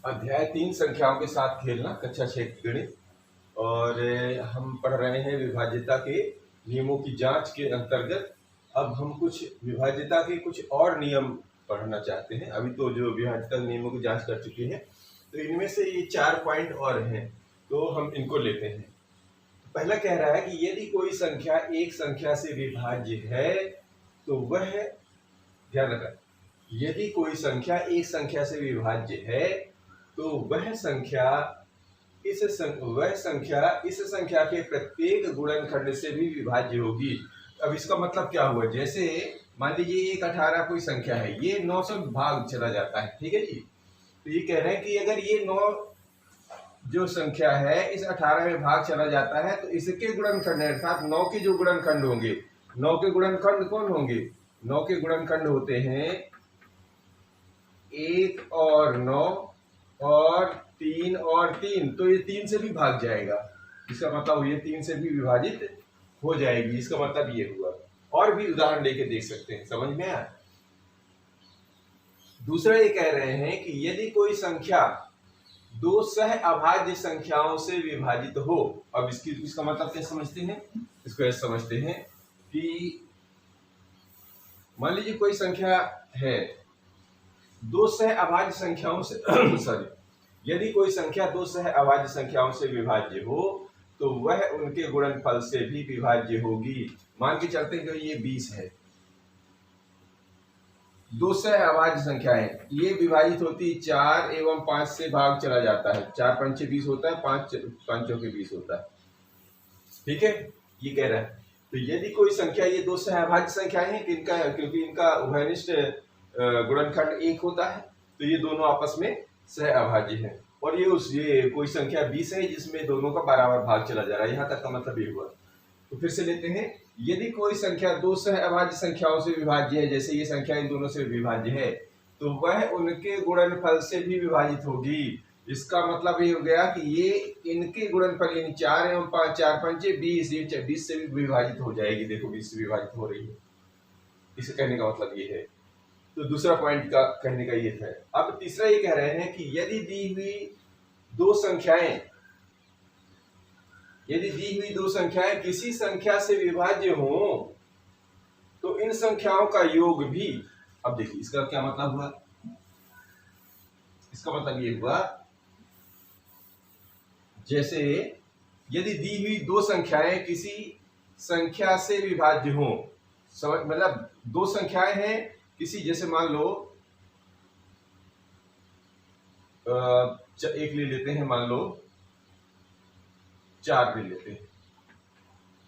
अध्याय 3 संख्याओं के साथ खेलना, कक्षा 6 की गणित। और हम पढ़ रहे हैं विभाज्यता के नियमों की जांच के अंतर्गत। अब हम कुछ विभाज्यता के कुछ और नियम पढ़ना चाहते हैं। अभी तो जो विभाज्यता के नियमों की जांच कर चुके हैं, तो इनमें से ये 4 पॉइंट और हैं, तो हम इनको लेते हैं। पहला कह रहा है कि यदि कोई संख्या एक संख्या से विभाज्य है तो वह, ध्यान रखना, यदि कोई संख्या एक संख्या से विभाज्य है तो वह संख्या इस संख्या के प्रत्येक गुणनखंड से भी विभाज्य होगी। अब इसका मतलब क्या हुआ? जैसे मान लीजिए 1/18 कोई संख्या है, ये 9 से भाग चला जाता है, ठीक है जी। तो ये कह रहे हैं कि अगर ये 9 जो संख्या है इस 18 में भाग चला जाता है तो इसके गुणनखंड अर्थात 9 के जो गुणनखंड होंगे, 9 के गुणनखंड कौन होंगे? 9 के गुणनखंड होते हैं 1 और 9 और 3 और 3, तो ये 3 से भी भाग जाएगा। इसका मतलब ये 3 से भी विभाजित हो जाएगी। इसका मतलब ये हुआ। और भी उदाहरण लेके देख सकते हैं, समझ में आया? दूसरा ये कह रहे हैं कि यदि कोई संख्या दो सह अभाज्य संख्याओं से विभाजित हो। अब इसका मतलब क्या समझते हैं? इसको ऐसे समझते हैं कि मान लीजिए कोई संख्या है दो सह अभाज्य संख्याओं से सॉरी, यदि कोई संख्या दो सह अभाज्य संख्याओं से विभाज्य हो तो वह उनके गुणनफल से भी विभाज्य होगी। मान के चलते हैं कि ये 20 है, दो सह अभाज्य संख्याएं, ये विभाजित होती 4 एवं 5 से भाग चला जाता है। 4 पंचे 20 होता है, 5 पांचों के 20 होता है, ठीक है। ये कह रहा है तो यदि कोई संख्या, ये दो सह अभाज्य संख्याएं हैं क्योंकि इनका उभयनिष्ठ गुणनखंड 1 होता है, तो ये दोनों आपस में सह अभाज्य है। और ये कोई संख्या 20 है जिसमें दोनों का बराबर भाग चला जा रहा है। यहाँ तक का मतलब ये हुआ। तो फिर से लेते हैं, यदि कोई संख्या दो सह अभाज्य संख्याओं से विभाज्य है, जैसे ये संख्या इन दोनों से विभाज्य है, तो वह उनके गुणनफल से भी विभाजित होगी। इसका मतलब ये हो गया कि ये इनके गुणनफल यानी 4 एवं 5, 4 पंचे 20, ये 20 से भी विभाजित हो जाएगी। देखो 20 से विभाजित हो रही है। इसे कहने का मतलब ये है। तो दूसरा पॉइंट का कहने का ये था। अब तीसरा ये कह रहे हैं कि यदि दी हुई दो संख्याएं किसी संख्या से विभाज्य हो तो इन संख्याओं का योग भी, अब देखिए इसका क्या मतलब हुआ? इसका मतलब ये हुआ, जैसे यदि दी हुई दो संख्याएं किसी संख्या से विभाज्य हो, मतलब दो संख्याएं हैं किसी, जैसे मान लो एक ले लेते हैं, मान लो 4 ले लेते हैं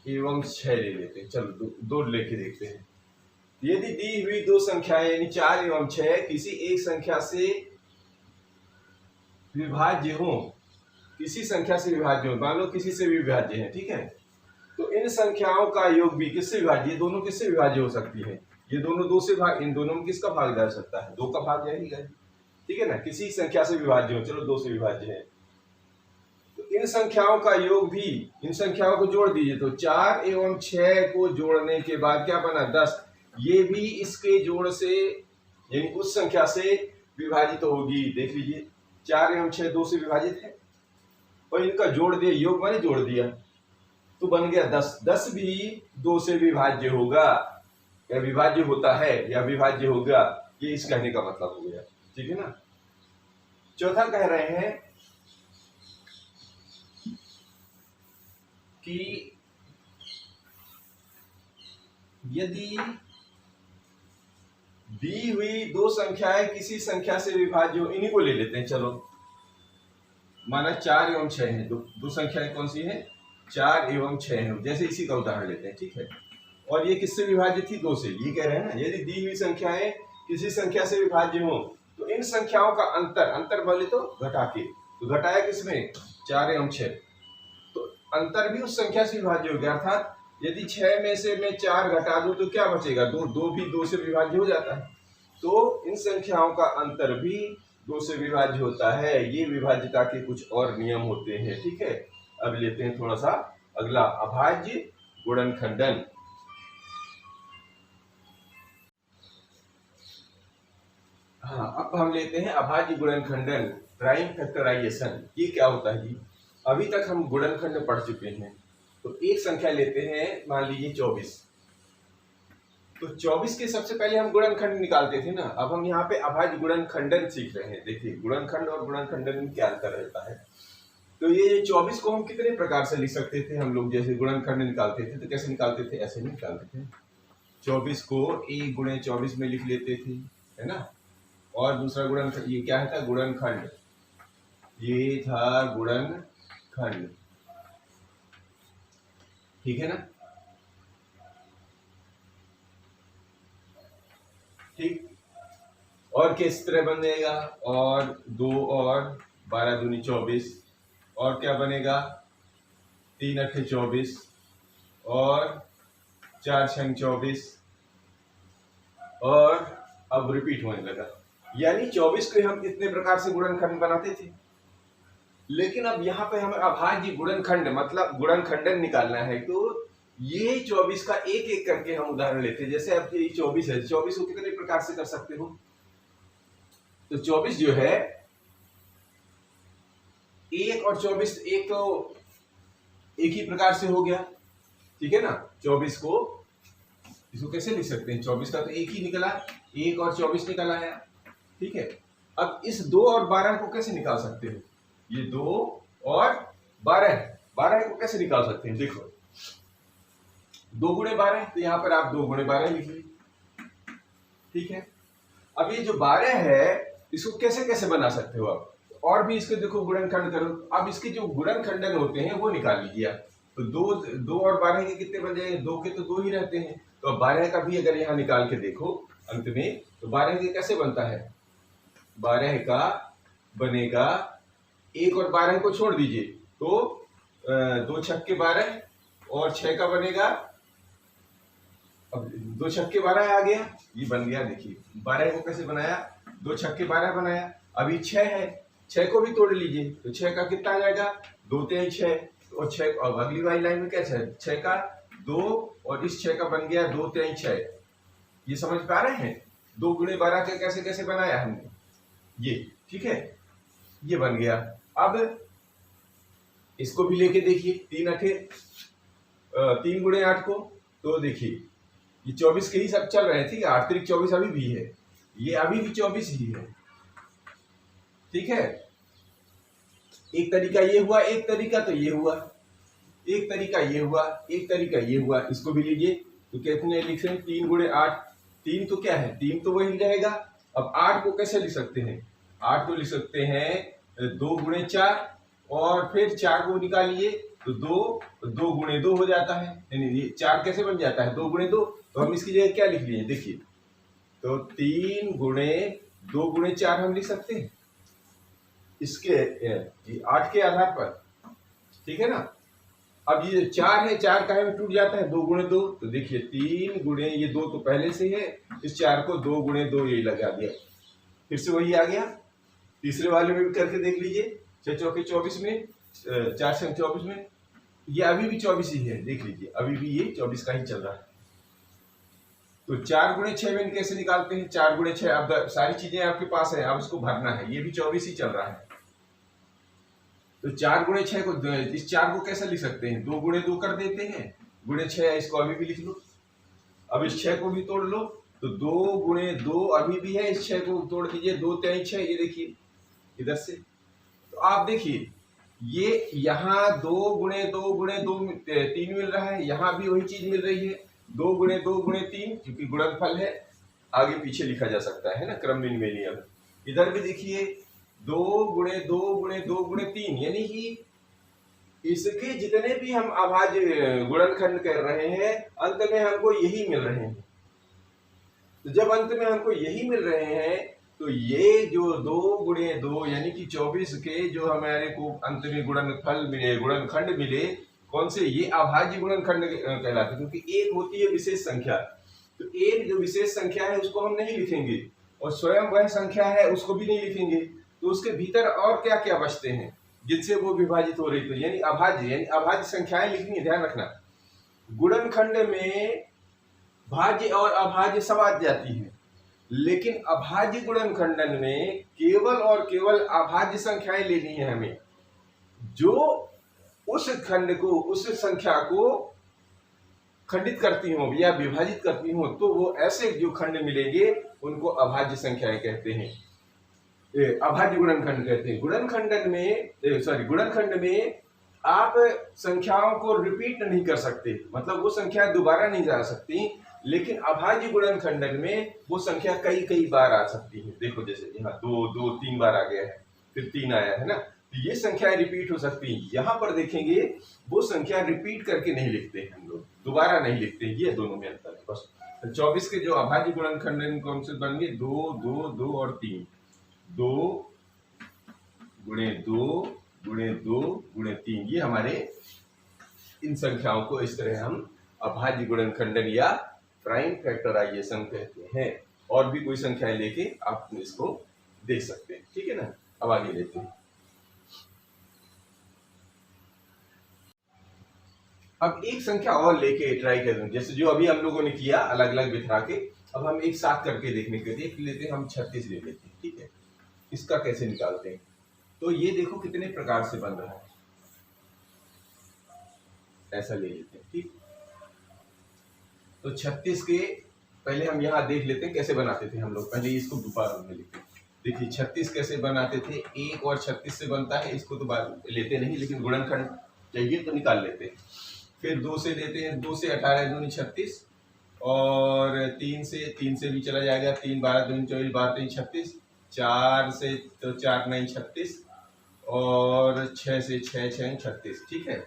एवं 6 ले लेते हैं। चलो दो लेके देखते हैं। यदि दी हुई दो संख्याएं यानी 4 एवं 6 किसी एक संख्या से विभाज्य हो, किसी संख्या से विभाज्य हो, मान लो किसी से भी विभाज्य है, ठीक है, तो इन संख्याओं का योग भी किससे विभाज्य? ये दोनों किससे विभाज्य हो सकती है? ये दोनों दो से भाग, इन दोनों में किसका भाग जा सकता है? 2 का भाग जाएगा, ठीक है ना। किसी संख्या से विभाज्य हो, चलो 2 से विभाज्य है, तो इन संख्याओं का योग भी, इन संख्याओं को जोड़ दीजिए तो 4 एवं 6 को जोड़ने के बाद क्या बना? 10। ये भी इसके जोड़ से यानी उस संख्या से विभाजित होगी। देख लीजिए 4 एवं 6 2 से विभाजित है और इनका जोड़ दिया, योग माने जोड़ दिया, तो बन गया 10। 10 भी 2 से विभाज्य होगा, या विभाज्य होता है या विभाज्य होगा, ये इस कहने का मतलब हो गया, ठीक है ना। चौथा कह रहे हैं कि यदि दी हुई दो संख्याएं किसी संख्या से विभाज्य हो, इन्हीं को ले लेते हैं। चलो माना 4 एवं 6 है, दो संख्याएं कौन सी हैं? 4 एवं 6 है। जैसे इसी का उदाहरण लेते हैं, ठीक है। और ये किससे विभाज्य थी? 2 से। ये कह रहे हैं ना, यदि दी हुई संख्याएं किसी संख्या से विभाज्य हो तो इन संख्याओं का अंतर बोले तो घटा के, तो घटाया किसमें? 4 एवं 6, तो अंतर भी उस संख्या से विभाज्य हो गया। अर्थात यदि 6 में से मैं 4 घटा दूं तो क्या बचेगा? 2। 2 भी 2 से विभाज्य हो जाता है, तो इन संख्याओं का अंतर भी 2 से विभाज्य होता है। ये विभाज्यता के कुछ और नियम होते हैं, ठीक है। अब लेते हैं थोड़ा सा अगला, अभाज्य गुणनखंडन। हाँ, अब हम लेते हैं अभाज्य गुणनखंडन, प्राइम फैक्टराइजेशन। ये क्या होता है जी? अभी तक हम गुणनखंड पढ़ चुके हैं। तो एक संख्या लेते हैं, मान लीजिए 24। तो 24 के सबसे पहले हम गुणनखंड निकालते थे ना। अब हम यहाँ पे अभाज्य गुणनखंडन सीख रहे हैं। देखिए गुणनखंड और गुणनखंडन में क्या अंतर रहता है। तो ये 24 को हम कितने प्रकार से लिख सकते थे हम लोग? जैसे गुणनखंड निकालते थे तो कैसे निकालते थे? ऐसे नहीं निकालते थे। 24 को 1 गुणे 24 में लिख लेते थे, है ना। और दूसरा गुणनखंड, ये क्या था? गुणनखंड। ये था गुणनखंड, ठीक है ना। ठीक। और किस तरह बनेगा? और 2 और 12 दूनी 24। और क्या बनेगा? 3 अट्ठे 24 और 4 छंग 24। और अब रिपीट होने लगा। यानी 24 को हम कितने प्रकार से गुणनखंड बनाते थे। लेकिन अब यहाँ पे हमें अभाज्य गुणनखंड मतलब गुणनखंडन निकालना है। तो ये 24 का एक एक करके हम उदाहरण लेते हैं। जैसे अब ये 24 है, 24 को कितने प्रकार से कर सकते हो? तो 24 जो है, 1 और 24 एक तो एक ही प्रकार से हो गया, ठीक है ना। 24 को इसको कैसे लिख सकते हैं? 24 का तो एक ही निकला, 1 और 24 निकल आया, ठीक है। अब इस 2 और 12 को कैसे निकाल सकते हो? ये 2 और 12 को कैसे निकाल सकते हैं? देखो 2 गुणे 12, तो यहाँ पर आप 2 गुणे 12 लिखिए, ठीक है। अब ये जो 12 है इसको कैसे कैसे बना सकते हो आप? और भी इसके देखो गुणनखंड करो। अब इसके जो गुणनखंडन होते हैं वो निकाल लीजिए आप। तो 2 और 12 के कितने बन जाएंगे? 2 के तो 2 ही रहते हैं। तो अब 12 का भी अगर यहाँ निकाल के देखो अंत में, तो 12 के कैसे बनता है? 12 का बनेगा, 1 और 12 को छोड़ दीजिए तो 2 छक्के 12 और 6 का बनेगा। अब 2 छक्के 12 आ गया, ये बन गया। देखिए 12 को कैसे बनाया? 2 छक्के 12 बनाया। अभी 6 है, 6 को भी तोड़ लीजिए तो 6 का कितना आ जाएगा? 2 3 6 और 6। अब अगली वाली लाइन में कैसे है? 6 का 2 और इस 6 का बन गया 2 3 6। ये समझ पा रहे हैं? 2 गुणे 12 का कैसे कैसे बनाया हमने ये, ठीक है। ये बन गया। अब इसको भी लेके देखिए, 3 गुणे 8 को, तो देखिए ये 24 के ही सब चल रहे थे, 8 3 24 अभी भी है, ये अभी भी 24 ही है, ठीक है। एक तरीका ये हुआ, एक तरीका तो ये हुआ, एक तरीका ये हुआ, एक तरीका ये हुआ। इसको भी लीजिए तो कितने लिख सकते हैं? 3 गुणे 8, 3 तो क्या है? 3 तो वही रहेगा। अब 8 को कैसे लिख सकते हैं? 8 को लिख सकते हैं 2 गुणे 4 और फिर 4 को निकालिए तो 2 गुणे 2 हो जाता है। यानी ये 4 कैसे बन जाता है? 2 गुणे 2। तो हम इसकी जगह क्या लिख लिए? देखिए तो 3 गुणे 2 गुणे 4 हम लिख सकते हैं इसके 8 के आधार पर, ठीक है ना। अब ये 4 है, 4 काहे में टूट जाता है? 2 गुणे 2। तो देखिए 3 गुणे ये 2 तो पहले से है, इस 4 को 2 गुणे 2 यही लगा दिया, फिर से वही आ गया। तीसरे वाले में भी करके देख लीजिए, 6 चौके 24 में, 4 संग 24 में, ये अभी भी 24 ही है। देख लीजिए अभी भी ये 24 का ही चल रहा है। तो 4 गुणे 6 में कैसे निकालते हैं? 4 गुणे 6, अब सारी चीजें आपके पास है, अब इसको भरना है। ये भी 24 ही चल रहा है। तो 4 गुणे 6 को, इस 4 को कैसे लिख सकते हैं? 2 गुणे 2 कर देते हैं, गुणे 6, इसको अभी भी लिख लो। अब इस 6 को भी तोड़ लो तो 2 गुणे 2 अभी भी है, इस 6 को तोड़ दीजिए, 2 3 6, ये देखिए इधर से। तो आप देखिए ये यहाँ 2 गुणे 2 गुणे 2 3 मिल रहा है, यहाँ भी वही चीज मिल रही है, 2 गुणे 2 गुणे 3, क्योंकि गुणनफल है, आगे पीछे लिखा जा सकता है ना, क्रम बिनमेलियन। इधर भी देखिए 2 गुणे 2 गुणे 2 गुणे 3, यानी कि इसके जितने भी हम अभाज्य गुणनखंड कर रहे हैं अंत में हमको यही मिल रहे हैं। तो जब अंत में हमको यही मिल रहे हैं तो ये जो 2 गुणे 2 यानी कि 24 के जो हमारे को अंत में गुणनफल मिले, गुणनखंड मिले, कौन से? ये अभाज्य गुणनखंड कहलाते हैं। क्योंकि एक होती है विशेष संख्या, तो एक जो विशेष संख्या है उसको हम नहीं लिखेंगे और स्वयं वह संख्या है उसको भी नहीं लिखेंगे, तो उसके भीतर और क्या क्या बचते हैं जिनसे वो विभाजित हो रही। तो यानी अभाज्य संख्याएं लिखनी है, ध्यान रखना। गुणनखंड में भाज्य और अभाज्य सब आ जाती है। लेकिन अभाज्य गुणनखंडन में केवल और केवल अभाज्य संख्याएं लेनी है हमें, जो उस खंड को, उस संख्या को खंडित करती हो या विभाजित करती हो, तो वो ऐसे जो खंड मिलेंगे उनको अभाज्य संख्याएं कहते हैं, अभाज्य गुणनखंड कहते हैं। गुणनखंडन में गुणनखंड में आप संख्याओं को रिपीट नहीं कर सकते, मतलब वो संख्या दोबारा नहीं जा सकती, लेकिन अभाज्य गुणनखंडन में वो संख्या कई कई बार आ सकती है। देखो जैसे यहाँ 2 2 3 बार आ गया है, फिर 3 आया है ना, तो ये संख्याएं रिपीट हो सकती हैं। यहाँ पर देखेंगे वो संख्या रिपीट करके नहीं लिखते हैं, हम लोग दोबारा नहीं लिखते, ये दोनों में अंतर है बस। तो 24 के जो अभाज्य गुणनखंडन कौन से बनेंगे, 2 2 2 और 3, 2 गुणे 2 गुणे 2 गुणे 3, ये हमारे इन संख्याओं को इस तरह हम अभाज्य गुणनखंडन या प्राइम फैक्टराइजेशन कहते हैं। और भी कोई संख्याएं लेके आप इसको देख सकते हैं, ठीक है ना। अब आगे लेते हैं। अब एक संख्या और लेके ट्राई करें, जैसे जो अभी हम लोगों ने किया अलग अलग बिठा के, अब हम एक साथ करके देखने के देख लेते हैं। हम 36 ले लेते हैं, ठीक है। इसका कैसे निकालते हैं, तो ये देखो कितने प्रकार से बन रहा है, ऐसा ले लेते हैं, ठीक। तो 36 के पहले हम यहाँ देख लेते हैं कैसे बनाते थे हम लोग, पहले इसको दोबारा में लिखते हैं। देखिए 36 कैसे बनाते थे, 1 और 36 से बनता है, इसको तो लेते नहीं, लेकिन गुणनखंड चाहिए तो निकाल लेते हैं। फिर 2 से लेते हैं, 2 से 18 दूनी 36, और 3 से भी चला जाएगा, 3 12 दूनी 24, 12 3 36, 4 से तो 4 9 36, और 6 से 6 6 36, ठीक है।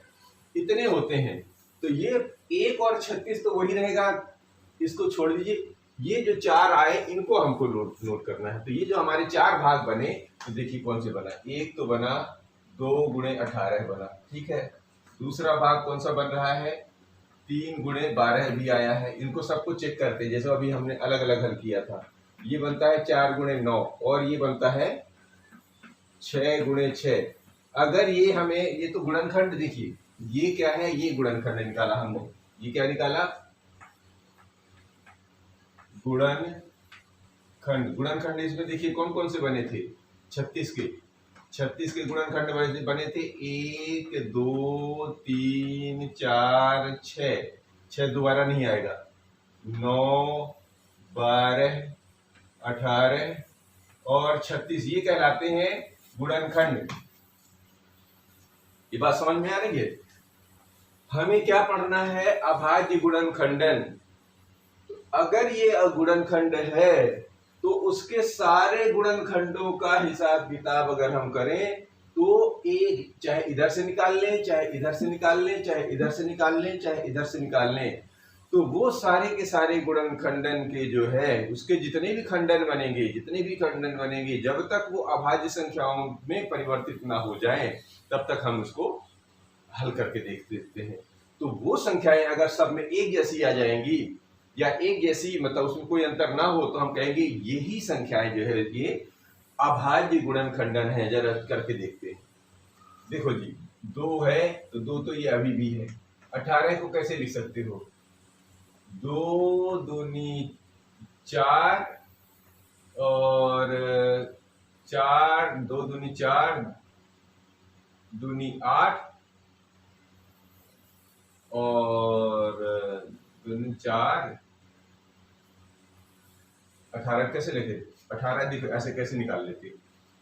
इतने होते हैं। तो ये 1 और 36 तो वही रहेगा, इसको छोड़ दीजिए। ये जो 4 आए इनको हमको नोट करना है। तो ये जो हमारे 4 भाग बने, तो देखिए कौन से बना, एक तो बना 2 गुणे 18 बना, ठीक है। दूसरा भाग कौन सा बन रहा है, 3 गुणे 12 भी आया है। इनको सबको चेक करते हैं, जैसे अभी हमने अलग अलग हल किया था। ये बनता है 4 गुणे 9, और ये बनता है 6 गुणे 6। अगर ये हमें, ये तो गुणनखंड देखिए, ये क्या है, ये गुणनखंड निकाला हमने। ये क्या निकाला, गुणनखंड। गुणनखंड इसमें देखिए कौन कौन से बने थे, 36 के गुणनखंड बने थे 1 2 3 4 6 दोबारा नहीं आएगा, 9 12 18 और 36, ये कहलाते हैं गुणनखंड। ये बात समझ में आ रही है। हमें क्या पढ़ना है, अभाज्य गुणनखंडन। अगर ये गुणनखंड है तो उसके सारे गुणनखंडों का हिसाब किताब अगर हम करें, तो एक चाहे इधर से निकाल लें, चाहे इधर से निकाल लें, चाहे इधर से निकाल लें, चाहे इधर से निकाल लें, तो वो सारे के सारे गुणनखंडन के जो है उसके जितने भी खंडन बनेंगे, जब तक वो अभाज्य संख्याओं में परिवर्तित ना हो जाए, तब तक हम उसको हल करके देखते हैं। तो वो संख्याएं अगर सब में एक जैसी आ जाएंगी, या एक जैसी मतलब उसमें कोई अंतर ना हो, तो हम कहेंगे यही संख्याएं जो है ये अभाज्य गुणनखंडन है। जरा करके देखते हैं। देखो जी, 2 है तो 2 तो ये अभी भी है। 18 को कैसे लिख सकते हो, 2 दूनी 4, और 4 2 दूनी 4 दूनी 8, और 2 4 18 कैसे लिखे, 18 देखो ऐसे कैसे निकाल लेते,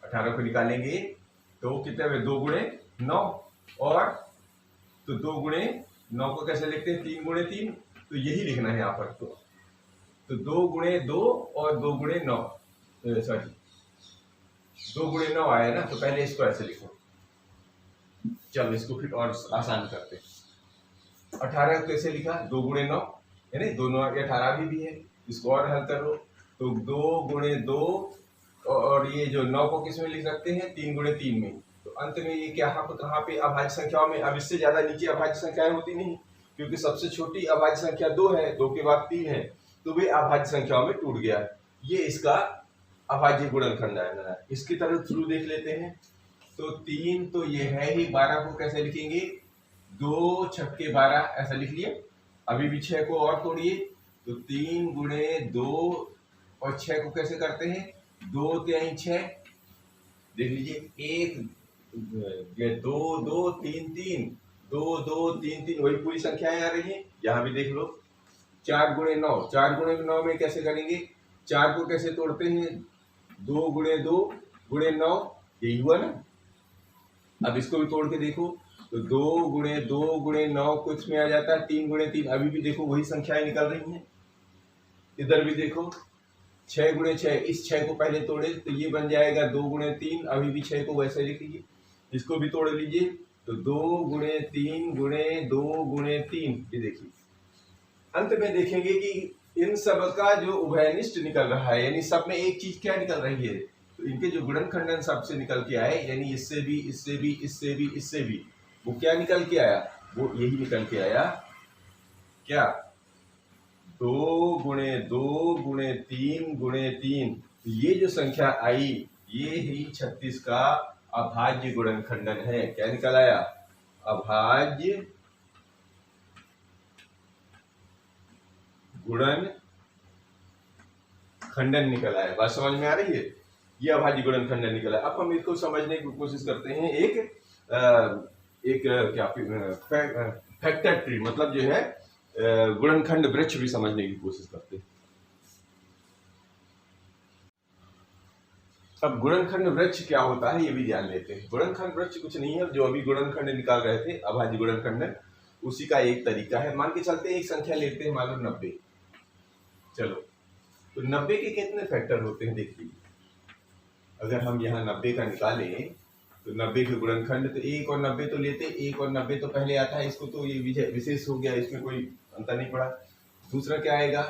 18 को निकालेंगे तो कितने में 2 गुणे 9, और तो 2 गुणे 9 को कैसे लिखते हैं, 3 गुणे 3, तो यही लिखना है यहाँ पर। तो 2 गुणे 2 और 2 गुणे 9, सॉरी 2 गुणे 9 आया ना, तो पहले इसको ऐसे लिखो। चलो इसको फिर और आसान करते हैं। 18 कैसे लिखा, 2 गुणे 9, यानी 2 9 18 भी है। इसको और हल करो तो 2 गुणे 2, और ये जो 9 को किस में लिख सकते हैं, 3 गुणे 3 में। तो अंत में ये क्या, कहाँ पे अभाज्य संख्याओं में, अब इससे ज्यादा नीचे अभाज्य संख्याएं होती नहीं, क्योंकि सबसे छोटी अभाज्य संख्या 2 है, 2 के बाद 3 है, तो वे अभाज्य संख्याओं में टूट गया। ये इसका अभाज्य गुणनखंड है। इसकी तरफ थ्रू देख लेते हैं। तो 3 तो ये है ही, 12 को कैसे लिखेंगे, 2 छक्के 12 ऐसा लिख लिए। अभी भी 6 को और तोड़िए, तो 3 गुणे 2 और 6 को कैसे करते हैं, 2 तिहाई 6, देख लीजिए 1 2 2 3 3, 2 2 3 3, वही पूरी संख्याएं आ रही हैं। यहाँ भी देख लो 4 गुणे 9, 4 गुणे 9 में कैसे करेंगे, 4 को कैसे तोड़ते हैं, 2 गुणे 2 गुणे 9, यही हुआ ना। अब इसको भी तोड़ के देखो तो 2 गुणे 2 गुणे 9 कुछ में आ जाता है 3 गुणे 3, अभी भी देखो वही संख्याएं निकल रही हैं। इधर भी देखो 6 गुणे 6, इस 6 को पहले तोड़े तो ये बन जाएगा 2 गुणे 3, अभी भी 6 को वैसे लिख लीजिए, इसको भी तोड़ लीजिए तो 2 गुणे 3 गुणे 2 गुणे 3, ये देखिए अंत में देखेंगे कि इन सब का जो उभयनिष्ठ निकल रहा है, यानी सब में एक चीज क्या निकल रही है, तो इनके जो गुणनखंडन सबसे निकल के आए, यानी इससे भी इससे भी इससे भी इससे भी, वो क्या निकल के आया, वो यही निकल के आया क्या, 2 गुणे 2 गुणे 3 गुणे 3, ये जो संख्या आई ये ही 36 का अभाज्य गुणनखंडन है। क्या निकल आया, अभाज्य गुणन खंडन निकल आया। बात समझ में आ रही है, ये अभाज्य गुणन खंडन निकला। अब हम इसको समझने की कोशिश करते हैं, एक क्या फैक्टर ट्री, मतलब जो है गुणनखंड वृक्ष भी समझने की कोशिश करते हैं। अब गुणनखंड वृक्ष क्या होता है ये भी ध्यान लेते हैं। गुणनखंड वृक्ष कुछ नहीं है, जो अभी गुणनखंड निकाल रहे थे अभाज्य गुणनखंडन, उसी का एक तरीका है। मान के चलते हैं एक संख्या लेते हैं, मान लो 90। चलो तो 90 के कितने फैक्टर होते हैं देख लीजिए। अगर हम यहाँ 90 का निकालें तो 90 के गुणनखंड तो 1 और 90 तो लेते, 1 और 90 तो पहले आता है, इसको तो ये विशेष हो गया, इसमें कोई अंतर नहीं पड़ा। दूसरा क्या आएगा,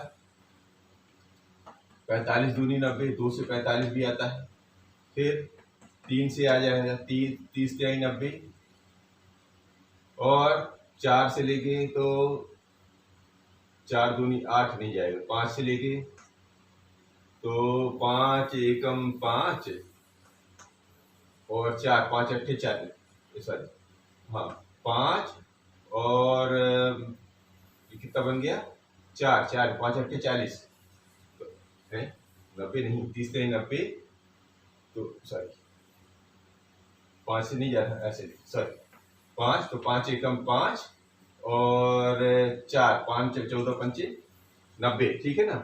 45 दूनी 90, 2 से 45 भी आता है। फिर 3 से आ जाएगा 30 तिहाई 90, और 4 से लेके तो 4 दूनी 8 नहीं जाएगा, 5 से लेके तो 5 एकम 5 और 4, 5 अट्ठे 40, सॉरी हाँ 5 और कितना बन गया 4, 4 5 अट्ठे 40 है, 90 नहीं 30 तिहाई 90, तो सॉरी 5 से नहीं जा रहा, ऐसे सॉरी 5, तो 5 एकम 5 और 4, 5 14 पंचे 90, ठीक है ना।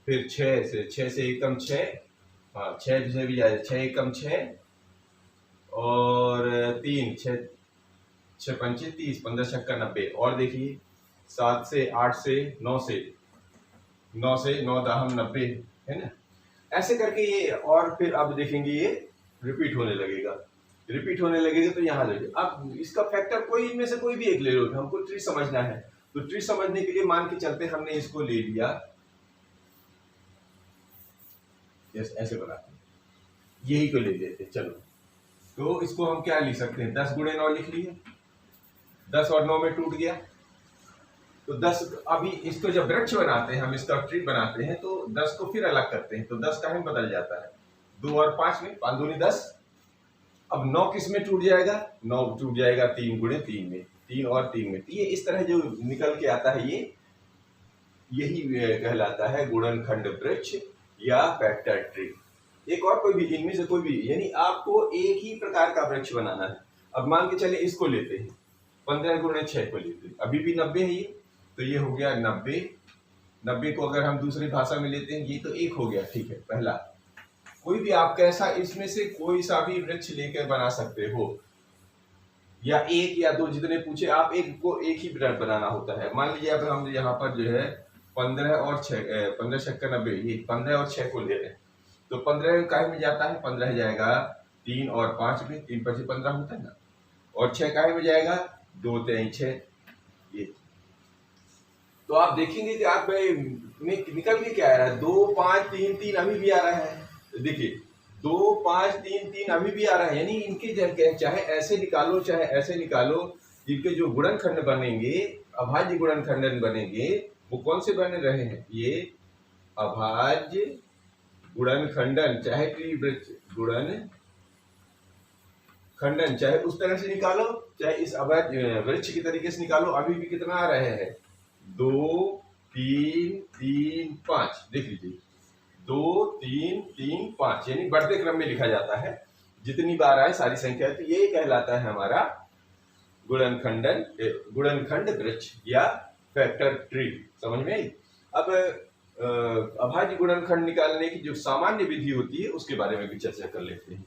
फिर 6 से एकम 6, हाँ 6 से भी जाए 6 एकम 6 और 3, 6 पंचे 30, 15 छक्का 90, और देखिए 7 से 8 से 9 से 9 दाहम 90, है ना। ऐसे करके ये, और फिर अब देखेंगे ये रिपीट होने लगेगा, तो यहाँ देखिए अब इसका फैक्टर कोई इनमें से कोई भी एक ले लो, हमको ट्री समझना है, तो ट्री समझने के लिए मान के चलते हमने इसको ले लिया, ऐसे बनाते हैं, यही को ले लेते। चलो तो इसको हम क्या लिख सकते हैं, 10 गुणे 9 लिख लिए, 10 और 9 में टूट गया, तो 10, अभी इसको जब वृक्ष बनाते हैं हम, इसका ट्री बनाते हैं, तो 10 को फिर अलग करते हैं, तो 10 का ही बदल जाता है, 2 और 5 में 5 दूनी 10। अब 9 किस में टूट जाएगा, 9 टूट जाएगा 3 गुणे 3 में, 3 और 3 में, तो ये इस तरह जो निकल के आता है, ये यही कहलाता है गुणनखंड वृक्ष या फैक्टर ट्री। एक और कोई भी, इनमें से कोई भी, यानी आपको एक ही प्रकार का वृक्ष बनाना है। अब मान के चले इसको लेते हैं, 15 गुणे 6 को लेते हैं, अभी भी 90 है ये, तो ये हो गया 90। 90 को अगर हम दूसरी भाषा में लेते हैं, ये तो 1 हो गया, ठीक है। पहला कोई भी आप कैसा, इसमें से कोई सा भी वृक्ष लेकर बना सकते हो, या 1 या 2 जितने पूछे, आप एक को एक ही वृक्ष बनाना होता है। मान लीजिए अब हम यहाँ पर जो है 15 और 6, 15 छक्का 90, ये 15 और 6 को ले रहे हैं, तो 15 काहे में जाता है, 15 जाएगा 3 और 5 में, 3 5 15 होता है ना, और 6 काहे में जाएगा, 2 3 6, ये। तो आप देखेंगे कि आप निकल के क्या आ रहा है, 2 5 3 3 अभी भी आ रहा है, तो देखिए 2 5 3 3 अभी भी आ रहा है, यानी इनके चाहे ऐसे निकालो चाहे ऐसे निकालो, इनके जो गुणनखंड बनेंगे, अभाज्य गुणनखंडन बनेंगे, वो कौन से बने रहे हैं, ये अभाज्य गुणनखंडन, चाहे ट्री वृक्ष गुणन खंडन, चाहे उस तरह से निकालो चाहे इस अभाज्य वृक्ष की तरीके से निकालो, अभी भी कितना आ रहे हैं, 2 3 3 5, देख लीजिए 2 3 3 5 यानी बढ़ते क्रम में लिखा जाता है, जितनी बार आए सारी संख्या। तो ये कहलाता है हमारा गुणनखंड वृक्ष या फैक्टर ट्री। समझ में आई? अब अभाज्य गुणनखंड निकालने की जो सामान्य विधि होती है उसके बारे में भी चर्चा कर लेते हैं।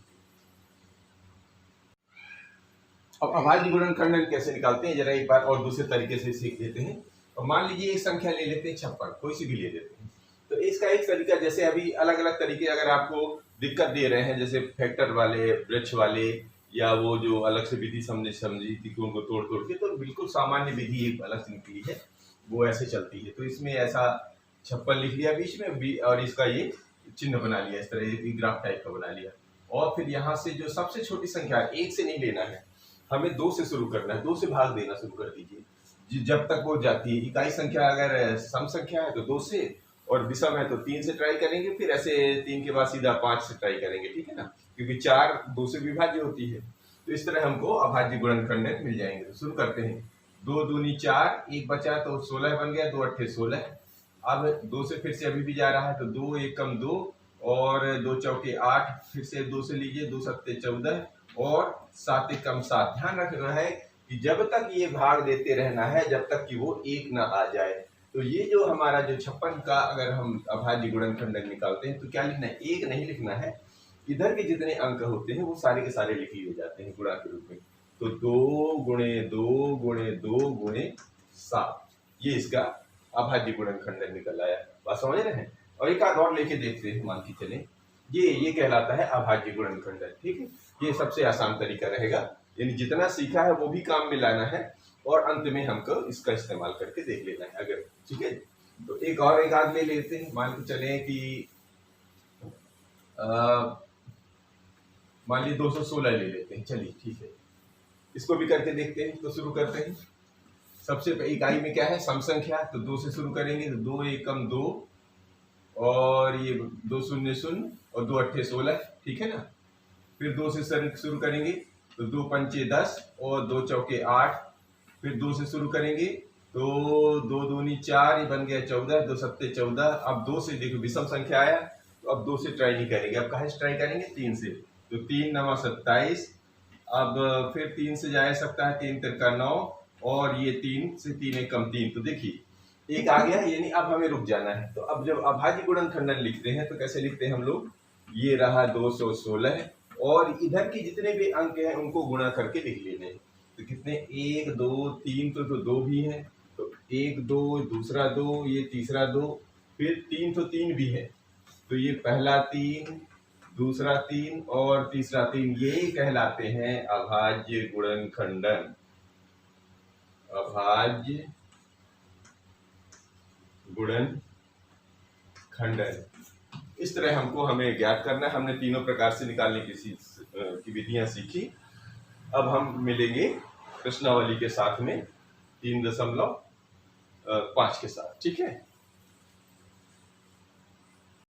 अब अभाज्य गुणनखंड कैसे निकालते हैं जरा एक बार और दूसरे तरीके से सीख लेते हैं। और मान लीजिए एक संख्या ले लेते हैं 56, कोई सी भी ले लेते हैं। तो इसका एक तरीका, जैसे अभी अलग अलग तरीके अगर आपको दिक्कत दे रहे हैं, जैसे फैक्टर वाले, वृक्ष वाले, या वो जो अलग से विधि समझी थी उनको तोड़ तोड़ के, तो बिल्कुल सामान्य विधि एक अलग से निकली है, वो ऐसे चलती है। तो इसमें ऐसा 56 लिख लिया बीच में भी, और इसका ये चिन्ह बना लिया, इस तरह एक ग्राफ टाइप का बना लिया। और फिर यहाँ से जो सबसे छोटी संख्या है, 1 से नहीं लेना है, हमें 2 से शुरू करना है। 2 से भाग देना शुरू कर दीजिए जब तक वो जाती है। इकाई संख्या अगर सम संख्या है तो 2 से, और विषम है तो 3 से ट्राई करेंगे, फिर ऐसे 3 के बाद सीधा 5 से ट्राई करेंगे, ठीक है ना, क्योंकि 4 2 से विभाज्य होती है। तो इस तरह हमको अभाज्य गुणनखंड मिल जाएंगे। तो शुरू करते हैं। 2 दूनी 4, 1 बचा तो 16 बन गया, 2 अट्ठे 16। अब 2 से फिर से अभी भी जा रहा है, तो 2 1 कम 2, और 2 चौके 8, फिर से 2 से लीजिए, 2 सत्ते 14, और 7 1 कम 7। ध्यान रखना है कि जब तक ये भाग देते रहना है जब तक कि वो 1 ना आ जाए। तो ये जो हमारा जो 56 का अगर हम अभाज्य गुणनखंड निकालते हैं तो क्या लिखना है? 1 नहीं लिखना है, इधर के जितने अंक होते हैं वो सारे के सारे लिख लिए जाते हैं गुणा के रूप में। तो 2 गुणे 2 गुणे 2 गुणे 7, ये इसका अभाज्य गुणनखंड निकल आया। बात समझ रहे हैं? और एक आध और लेके देखते हैं, मान के चले, ये कहलाता है अभाज्य गुणनखंड। ठीक है, ये सबसे आसान तरीका रहेगा, यानी जितना सीखा है वो भी काम में लाना है, और अंत में हमको इसका इस्तेमाल करके देख लेना है अगर। ठीक है, तो एक आध ले लेते हैं। मान के चले कि मान लीजिए 216 ले लेते हैं। चलिए ठीक है, इसको भी करके देखते हैं। तो शुरू करते हैं। सबसे इकाई में क्या है? सम संख्या। तो 2 से शुरू करेंगे, तो 2 1 कम 2, और ये 2 0 0, और 2 अट्ठे 16, ठीक है ना। फिर 2 से शुरू करेंगे, तो 2 पंचे 10, और 2 चौके 8। फिर 2 से शुरू करेंगे, तो 2 दूनी 4, ये बन गया 14, 2 सत्ते 14। अब 2 से देखो विषम संख्या आया, तो अब 2 से ट्राई नहीं करेंगे, अब कहाँ से ट्राई करेंगे? 3 से। तो 3 9 27। अब फिर 3 से जा सकता है, 3 तिरका 9, और ये 3 से 3 1 कम 3। तो देखिए एक आ गया, यानी अब हमें रुक जाना है। तो अब जब अभाज्य गुणनखंड लिखते हैं तो कैसे लिखते हैं हम लोग? ये रहा 216, और इधर के जितने भी अंक हैं उनको गुणा करके लिख लेने। तो कितने? 1 2 3, तो 2 भी है, तो 1 2, दूसरा 2, ये तीसरा 2, फिर 3, तो 3 भी है, तो ये पहला 3, दूसरा 3, और तीसरा 3। ये कहलाते हैं अभाज्य गुणनखंडन। अभाज्य गुणनखंडन इस तरह हमें ज्ञात करना है। हमने तीनों प्रकार से निकालने की विधियां सीखी। अब हम मिलेंगे प्रश्नावली के साथ में 3.5 के साथ। ठीक है।